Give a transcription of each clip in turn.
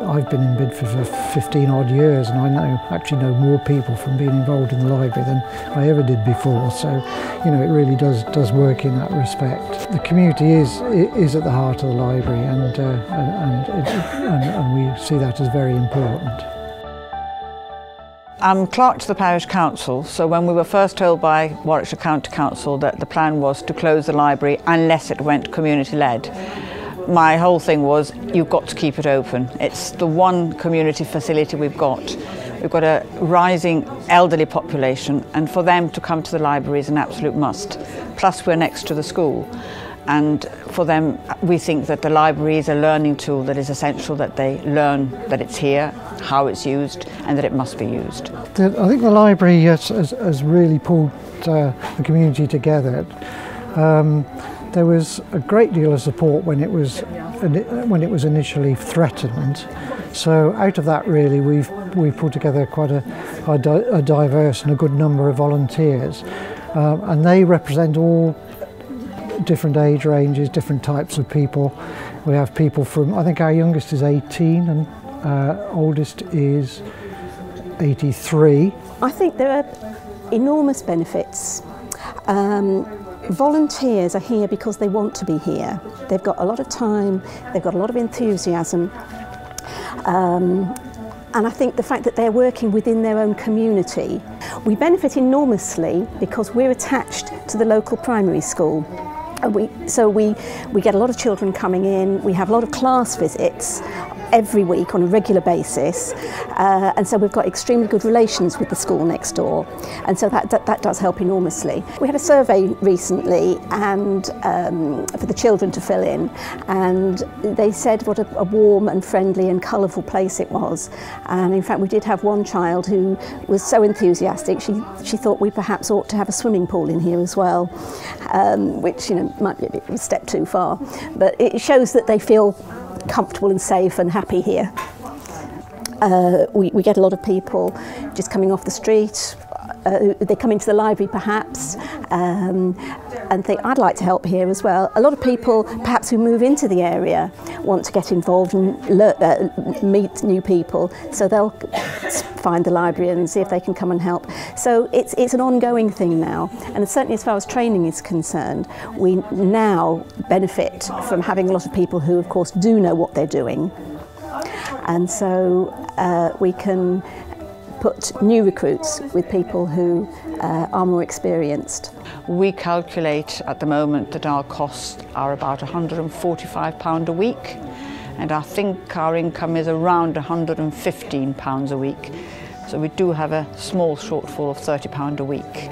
I've been in Bidford for 15 odd years, and I actually know more people from being involved in the library than I ever did before, so you know, it really does work in that respect. The community is at the heart of the library, and we see that as very important. I'm clerk to the parish council, so when we were first told by Warwickshire County Council that the plan was to close the library unless it went community-led, my whole thing was, you've got to keep it open. It's the one community facility we've got. We've got a rising elderly population, and for them to come to the library is an absolute must. Plus we're next to the school, and for them we think that the library is a learning tool that is essential, that they learn that it's here, how it's used, and that it must be used. I think the library has really pulled the community together. There was a great deal of support when it was initially threatened. So out of that, really, we've put together quite a diverse and a good number of volunteers, and they represent all different age ranges, different types of people. We have people from, I think our youngest is 18 and oldest is 83. I think there are enormous benefits. Volunteers are here because they want to be here. They've got a lot of time, they've got a lot of enthusiasm, and I think the fact that they're working within their own community. We benefit enormously because we're attached to the local primary school. So we get a lot of children coming in, we have a lot of class visits every week on a regular basis, and so we've got extremely good relations with the school next door, and so that does help enormously. We had a survey recently and for the children to fill in, and they said what a warm and friendly and colourful place it was, and in fact we did have one child who was so enthusiastic she thought we perhaps ought to have a swimming pool in here as well, which, you know, might be a step too far, but it shows that they feel comfortable and safe and happy here. We get a lot of people just coming off the street. They come into the library perhaps and think, I'd like to help here as well. A lot of people perhaps who move into the area want to get involved and meet new people, so they'll find the library and see if they can come and help. So it's an ongoing thing now, and certainly as far as training is concerned, we now benefit from having a lot of people who of course do know what they're doing, and so we can put new recruits with people who are more experienced. We calculate at the moment that our costs are about £145 a week, and I think our income is around £115 a week. So we do have a small shortfall of £30 a week.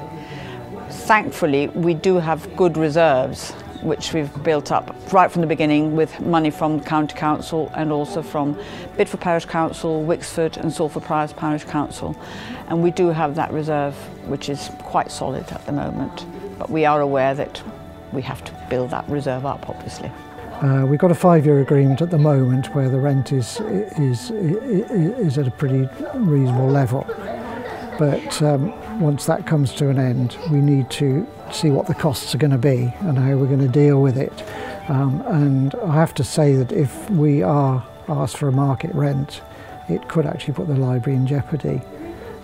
Thankfully, we do have good reserves, which we've built up right from the beginning with money from the County Council and also from Bidford Parish Council, Wixford and Salford Priors Parish Council. And we do have that reserve, which is quite solid at the moment. But we are aware that we have to build that reserve up, obviously. We've got a 5-year agreement at the moment where the rent is at a pretty reasonable level. But once that comes to an end, we need to see what the costs are going to be and how we're going to deal with it. And I have to say that if we are asked for a market rent, it could actually put the library in jeopardy.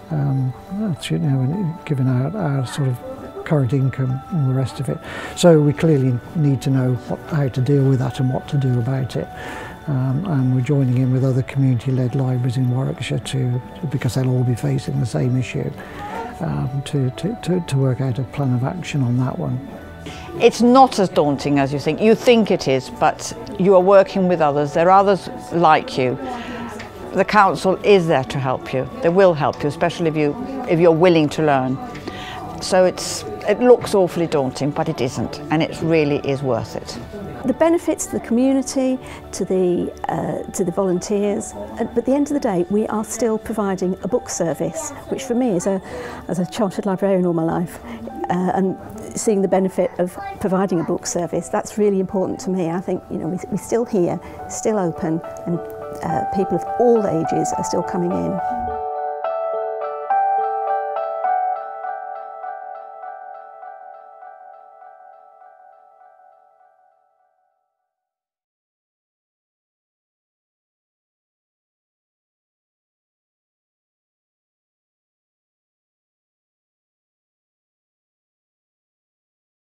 That's, you know, given our sort of current income and the rest of it. So we clearly need to know how to deal with that and what to do about it. And we're joining in with other community-led libraries in Warwickshire because they'll all be facing the same issue, to work out a plan of action on that one. It's not as daunting as you think. You think it is, but you are working with others. There are others like you. The council is there to help you. They will help you, especially if you're willing to learn. So it looks awfully daunting, but it isn't, and it really is worth it. The benefits to the community, to the volunteers, but at the end of the day we are still providing a book service, which for me as a chartered librarian all my life, and seeing the benefit of providing a book service, that's really important to me. I think, you know, we're still here, still open, and people of all ages are still coming in.